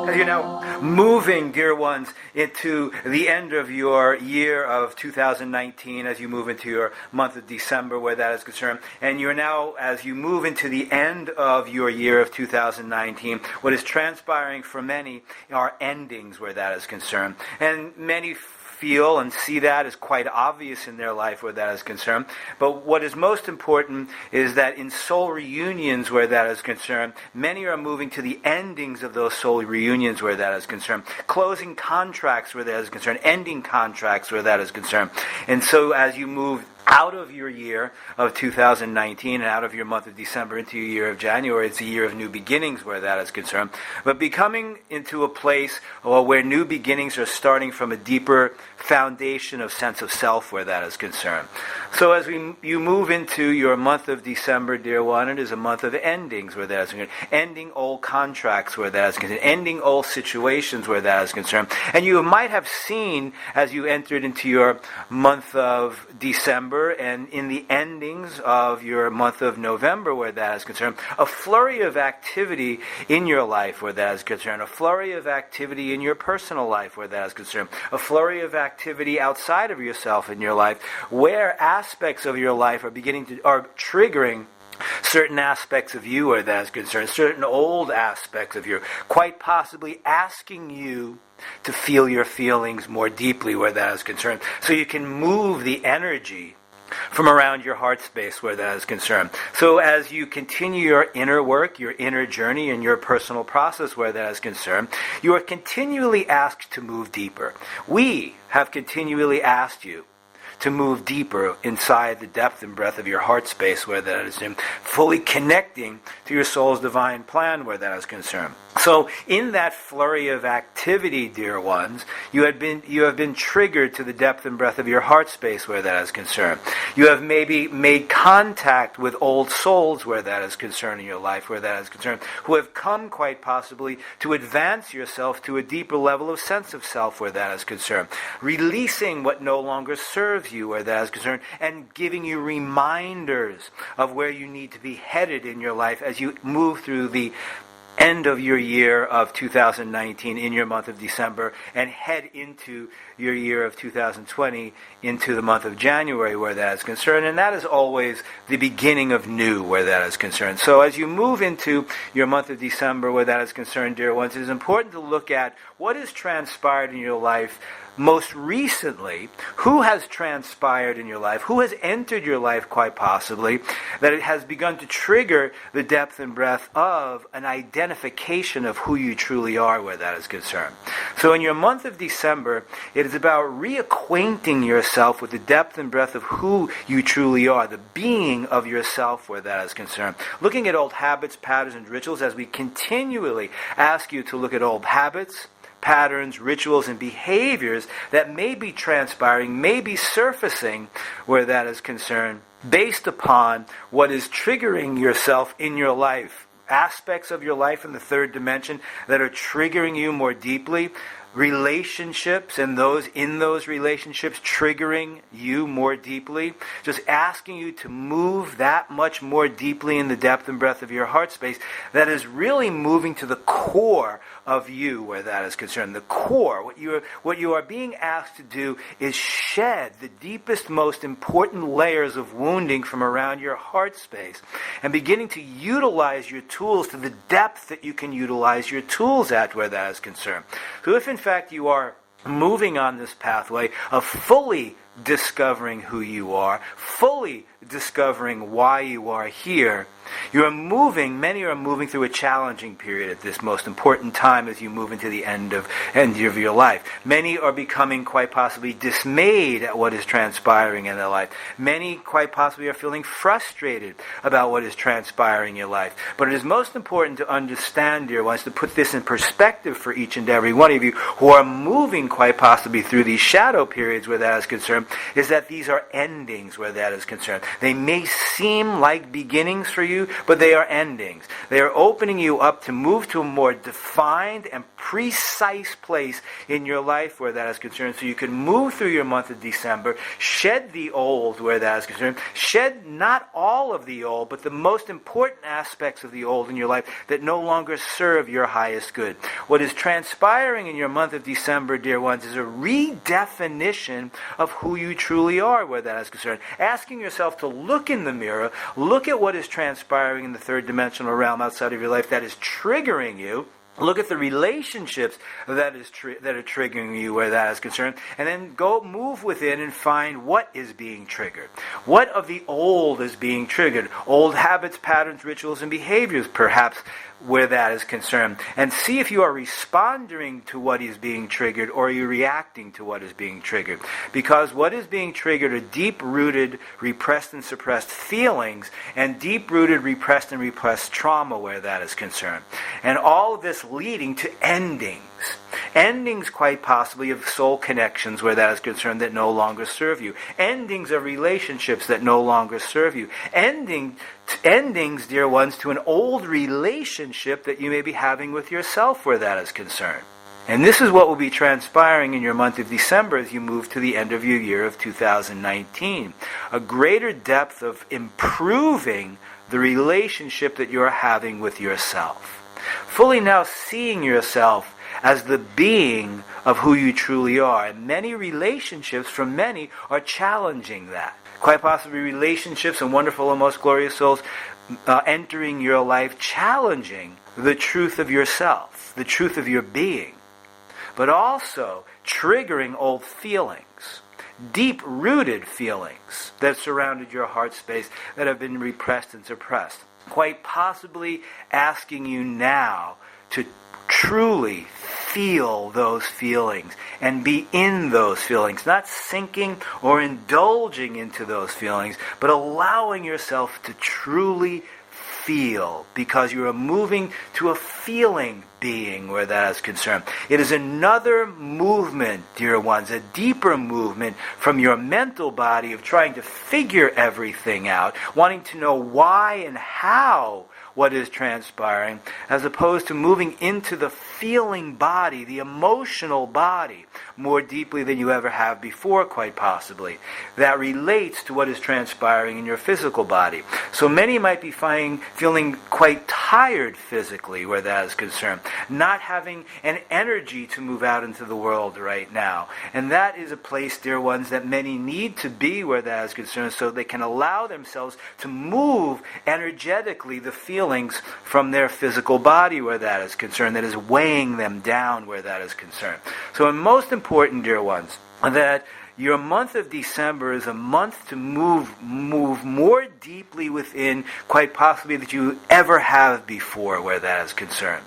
As you're now moving, dear ones, into the end of your year of 2019, as you move into your month of December where that is concerned, and you're now, as you move into the end of your year of 2019, what is transpiring for many are endings where that is concerned. And many feel and see that as quite obvious in their life where that is concerned. But what is most important is that in soul reunions where that is concerned, many are moving to the endings of those soul reunions where that is concerned. Closing contracts where that is concerned. Ending contracts where that is concerned. And so as you move out of your year of 2019 and out of your month of December into your year of January, it's a year of new beginnings where that is concerned. But becoming into a place where new beginnings are starting from a deeper foundation of sense of self where that is concerned. So as you move into your month of December, dear one, it is a month of endings where that is concerned. Ending old contracts where that is concerned. Ending old situations where that is concerned. And you might have seen as you entered into your month of December and in the endings of your month of November where that is concerned, a flurry of activity in your life where that is concerned, a flurry of activity in your personal life where that is concerned, a flurry of activity outside of yourself in your life, where aspects of your life are triggering certain aspects of you where that is concerned, certain old aspects of you, quite possibly asking you to feel your feelings more deeply where that is concerned, so you can move the energy from around your heart space where that is concerned. So as you continue your inner work, your inner journey, and your personal process where that is concerned, you are continually asked to move deeper. We have continually asked you to move deeper inside the depth and breadth of your heart space where that is in, fully connecting to your soul's divine plan where that is concerned. So in that flurry of activity, dear ones, you have been triggered to the depth and breadth of your heart space where that is concerned. You have maybe made contact with old souls where that is concerned in your life where that is concerned, who have come quite possibly to advance yourself to a deeper level of sense of self where that is concerned. Releasing what no longer serves you where that is concerned, and giving you reminders of where you need to be headed in your life as you move through the end of your year of 2019 in your month of December and head into your year of 2020 into the month of January where that is concerned. And that is always the beginning of new where that is concerned. So as you move into your month of December where that is concerned, dear ones, it is important to look at what has transpired in your life most recently. Who has transpired in your life? Who has entered your life quite possibly that it has begun to trigger the depth and breadth of an identification of who you truly are where that is concerned. So in your month of December, it is about reacquainting yourself with the depth and breadth of who you truly are, the being of yourself where that is concerned. Looking at old habits, patterns, and rituals as we continually ask you to look at old habits, patterns, rituals, and behaviors that may be transpiring, may be surfacing where that is concerned, based upon what is triggering yourself in your life. Aspects of your life in the third dimension that are triggering you more deeply, relationships and those in those relationships triggering you more deeply, just asking you to move that much more deeply in the depth and breadth of your heart space that is really moving to the core of you where that is concerned. The core, what you are being asked to do is shed the deepest, most important layers of wounding from around your heart space and beginning to utilize your tools to the depth that you can utilize your tools at where that is concerned. So if in fact you are moving on this pathway of fully discovering who you are, fully discovering why you are here, many are moving through a challenging period at this most important time as you move into the end of your life. Many are becoming quite possibly dismayed at what is transpiring in their life. Many quite possibly are feeling frustrated about what is transpiring in your life. But it is most important to understand, dear ones, to put this in perspective for each and every one of you who are moving quite possibly through these shadow periods where that is concerned, is that these are endings where that is concerned. They may seem like beginnings for you, but they are endings. They are opening you up to move to a more defined and precise place in your life where that is concerned. So you can move through your month of December, shed the old where that is concerned, shed not all of the old, but the most important aspects of the old in your life that no longer serve your highest good. What is transpiring in your month of December, dear ones, is a redefinition of who you truly are where that is concerned. Asking yourself to look in the mirror, look at what is transpiring in the third dimensional realm outside of your life that is triggering you. Look at the relationships that are triggering you where that is concerned, and then go move within and find what is being triggered. What of the old is being triggered? Old habits, patterns, rituals, and behaviors, perhaps, where that is concerned. And see if you are responding to what is being triggered, or are you reacting to what is being triggered. Because what is being triggered are deep-rooted, repressed and suppressed feelings, and deep-rooted, repressed and repressed trauma where that is concerned. And all of this leading to endings. Endings, quite possibly, of soul connections where that is concerned that no longer serve you. Endings of relationships that no longer serve you. Endings, dear ones, to an old relationship that you may be having with yourself where that is concerned. And this is what will be transpiring in your month of December as you move to the end of your year of 2019. A greater depth of improving the relationship that you're having with yourself. Fully now seeing yourself as the being of who you truly are. And many relationships, for many, are challenging that. Quite possibly relationships and wonderful and most glorious souls entering your life, challenging the truth of yourself, the truth of your being. But also triggering old feelings, deep-rooted feelings that surrounded your heart space that have been repressed and suppressed. Quite possibly asking you now to truly feel those feelings and be in those feelings, not sinking or indulging into those feelings, but allowing yourself to truly feel, because you are moving to a feeling being where that is concerned. It is another movement, dear ones, a deeper movement from your mental body of trying to figure everything out, wanting to know why and how what is transpiring, as opposed to moving into the feeling body, the emotional body, more deeply than you ever have before, quite possibly. That relates to what is transpiring in your physical body. So many might be feeling quite tired physically where that is concerned, not having an energy to move out into the world right now. And that is a place, dear ones, that many need to be where that is concerned, so they can allow themselves to move energetically the feelings from their physical body where that is concerned, that is weighing them down where that is concerned. So most important, dear ones, that your month of December is a month to move more deeply within, quite possibly, that you ever have before where that is concerned.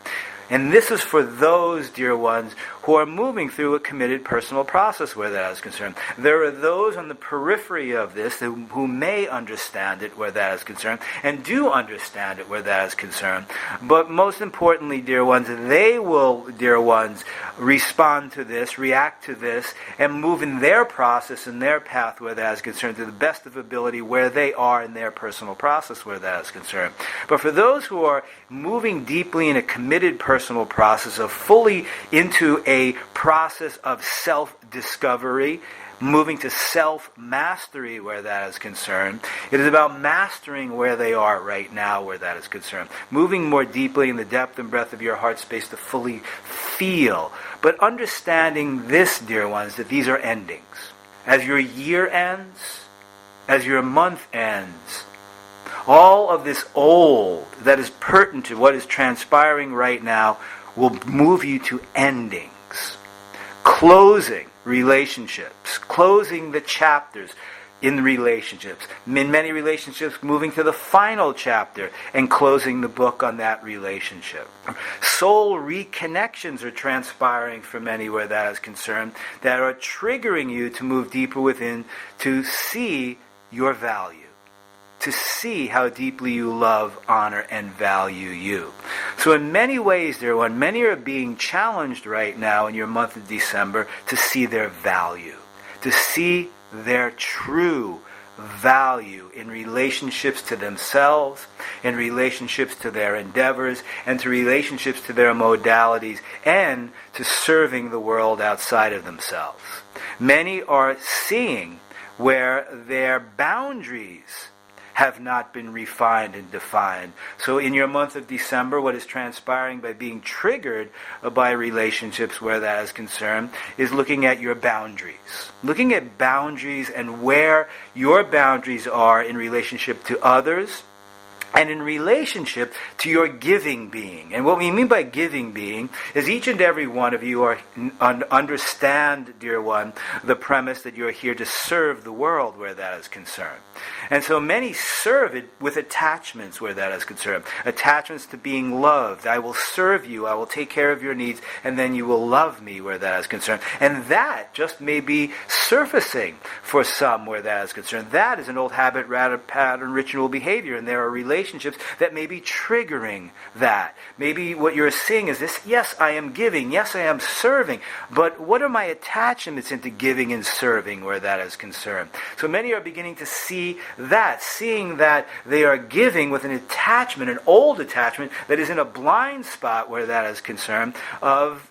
And this is for those, dear ones, who are moving through a committed personal process where that is concerned. There are those on the periphery of this who may understand it where that is concerned, and do understand it where that is concerned. But most importantly, dear ones, they will, dear ones, respond to this, react to this, and move in their process and their path where that is concerned to the best of ability where they are in their personal process where that is concerned. But for those who are moving deeply in a committed personal process of fully into a process of self-discovery, moving to self-mastery where that is concerned. It is about mastering where they are right now where that is concerned. Moving more deeply in the depth and breadth of your heart space to fully feel. But understanding this, dear ones, that these are endings. As your year ends, as your month ends, all of this old that is pertinent to what is transpiring right now will move you to endings. Closing relationships, closing the chapters in relationships. In many relationships, moving to the final chapter and closing the book on that relationship. Soul reconnections are transpiring for many where that is concerned, that are triggering you to move deeper within, to see your value, to see how deeply you love, honor, and value you. So in many ways, dear one, many are being challenged right now in your month of December to see their value, to see their true value in relationships to themselves, in relationships to their endeavors, and to relationships to their modalities, and to serving the world outside of themselves. Many are seeing where their boundaries have not been refined and defined. So in your month of December, what is transpiring by being triggered by relationships where that is concerned is looking at your boundaries. Looking at boundaries and where your boundaries are in relationship to others, and in relationship to your giving being. And what we mean by giving being is each and every one of you understand, dear one, the premise that you're here to serve the world where that is concerned. And so many serve it with attachments where that is concerned. Attachments to being loved. I will serve you, I will take care of your needs, and then you will love me where that is concerned. And that just may be surfacing for some where that is concerned. That is an old habit, pattern, ritual behavior, and there are relationships that may be triggering that. Maybe what you're seeing is this: yes, I am giving, yes, I am serving, but what are my attachments into giving and serving where that is concerned? So many are beginning to see that, seeing that they are giving with an attachment, an old attachment that is in a blind spot where that is concerned, of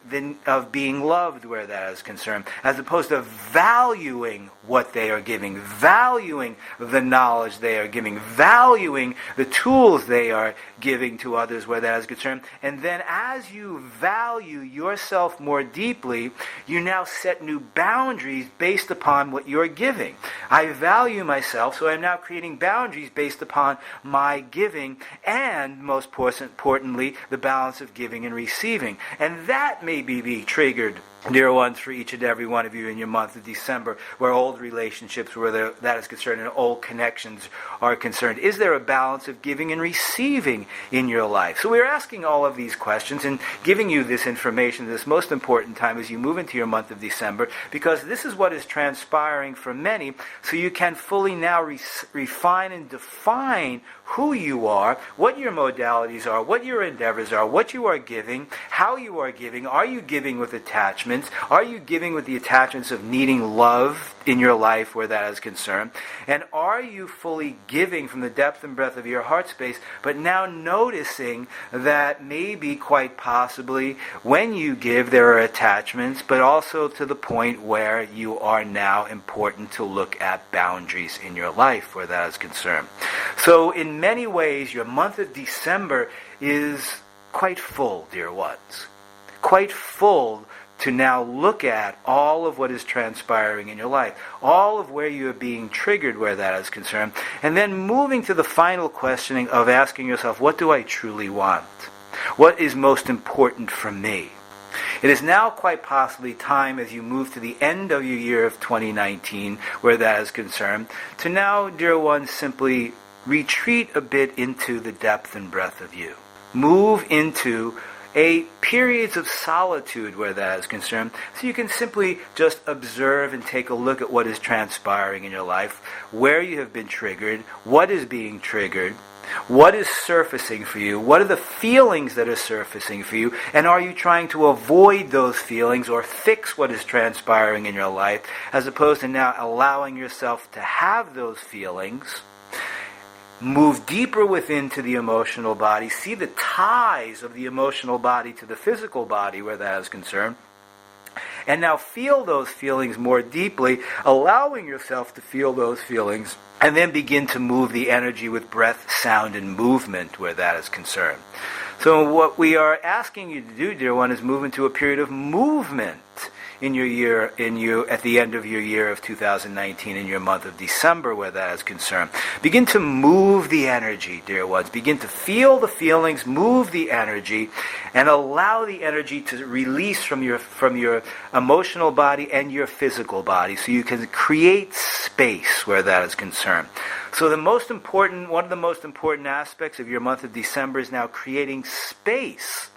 being loved where that is concerned, as opposed to valuing what they are giving, valuing the knowledge they are giving, valuing the tools they are giving to others where that is concerned. And then as you value yourself more deeply, you now set new boundaries based upon what you're giving. I value myself, so I'm now creating boundaries based upon my giving, and most importantly, the balance of giving and receiving. And that may be triggered, dear ones, for each and every one of you in your month of December, where old relationships, where that is concerned, and old connections are concerned. Is there a balance of giving and receiving in your life? So we're asking all of these questions and giving you this information at this most important time as you move into your month of December, because this is what is transpiring for many, so you can fully now refine and define who you are, what your modalities are, what your endeavors are, what you are giving, how you are giving. Are you giving with attachments? Are you giving with the attachments of needing love in your life where that is concerned? And are you fully giving from the depth and breadth of your heart space, but now noticing that maybe quite possibly when you give there are attachments, but also to the point where you are now important to look at boundaries in your life where that is concerned. So in many ways, your month of December is quite full, dear ones. Quite full to now look at all of what is transpiring in your life, all of where you are being triggered where that is concerned, and then moving to the final questioning of asking yourself, what do I truly want? What is most important for me? It is now quite possibly time, as you move to the end of your year of 2019, where that is concerned, to now, dear ones, simply retreat a bit into the depth and breadth of you. Move into periods of solitude where that is concerned, so you can simply just observe and take a look at what is transpiring in your life, where you have been triggered, what is being triggered, what is surfacing for you, what are the feelings that are surfacing for you, and are you trying to avoid those feelings or fix what is transpiring in your life, as opposed to now allowing yourself to have those feelings. Move deeper within to the emotional body. See the ties of the emotional body to the physical body where that is concerned. And now feel those feelings more deeply, allowing yourself to feel those feelings, and then begin to move the energy with breath, sound, and movement where that is concerned. So what we are asking you to do, dear one, is move into a period of movement in your year, at the end of your year of 2019, in your month of December where that is concerned. Begin to move the energy, dear ones. Begin to feel the feelings, move the energy, and allow the energy to release from your emotional body and your physical body, so you can create space where that is concerned. So one of the most important aspects of your month of December is now creating space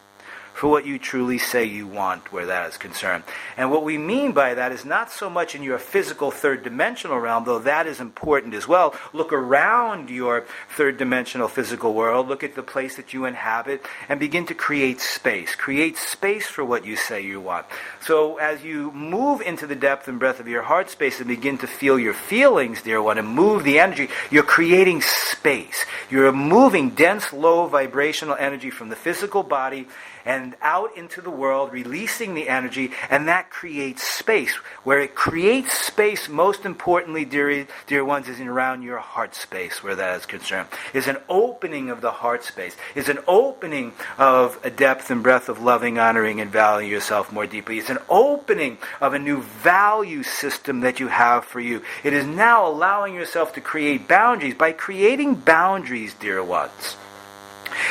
for what you truly say you want where that is concerned. And what we mean by that is not so much in your physical third dimensional realm, though that is important as well. Look around your third dimensional physical world, look at the place that you inhabit, and begin to create space. Create space for what you say you want. So as you move into the depth and breadth of your heart space and begin to feel your feelings, dear one, and move the energy, you're creating space. You're moving dense, low vibrational energy from the physical body and out into the world, releasing the energy, and that creates space. Where it creates space, most importantly, dear ones, is in around your heart space, where that is concerned. Is an opening of the heart space. Is an opening of a depth and breadth of loving, honoring, and valuing yourself more deeply. It's an opening of a new value system that you have for you. It is now allowing yourself to create boundaries. By creating boundaries, dear ones,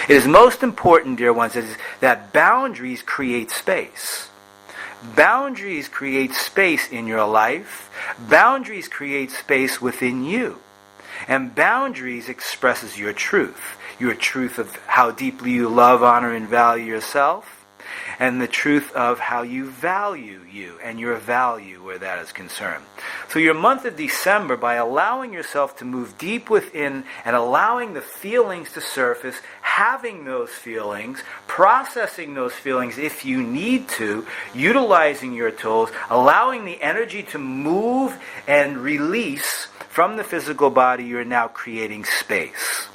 it is most important, dear ones, is that boundaries create space. Boundaries create space in your life. Boundaries create space within you. And boundaries expresses your truth of how deeply you love, honor, and value yourself, and the truth of how you value you and your value where that is concerned. So your month of December, by allowing yourself to move deep within and allowing the feelings to surface, having those feelings, processing those feelings if you need to, utilizing your tools, allowing the energy to move and release from the physical body, you're now creating space.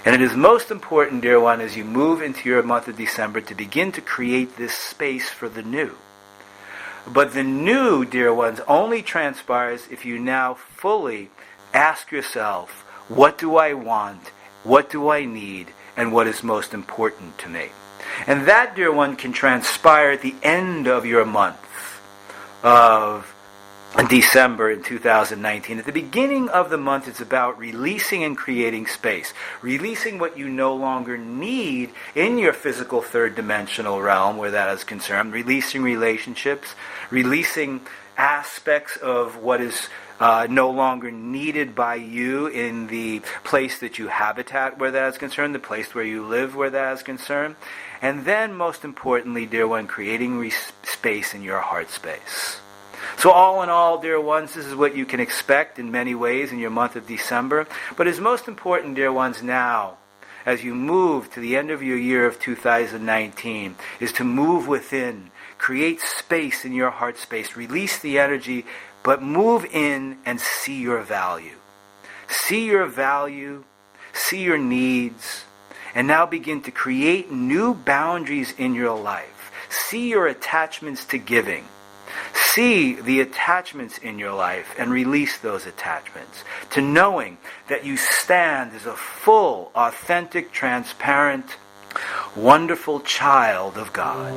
And it is most important, dear one, as you move into your month of December, to begin to create this space for the new. But the new, dear ones, only transpires if you now fully ask yourself, what do I want, what do I need, and what is most important to me? And that, dear one, can transpire at the end of your month of December in 2019. At the beginning of the month, it's about releasing and creating space. Releasing what you no longer need in your physical third dimensional realm where that is concerned. Releasing relationships. Releasing aspects of what is no longer needed by you in the place that you habitat where that is concerned. The place where you live where that is concerned. And then, most importantly, dear one, creating space in your heart space. So all in all, dear ones, this is what you can expect in many ways in your month of December. But it's most important, dear ones, now, as you move to the end of your year of 2019, is to move within, create space in your heart space, release the energy, but move in and see your value. See your value, see your needs, and now begin to create new boundaries in your life. See your attachments to giving. See the attachments in your life and release those attachments to knowing that you stand as a full, authentic, transparent, wonderful child of God.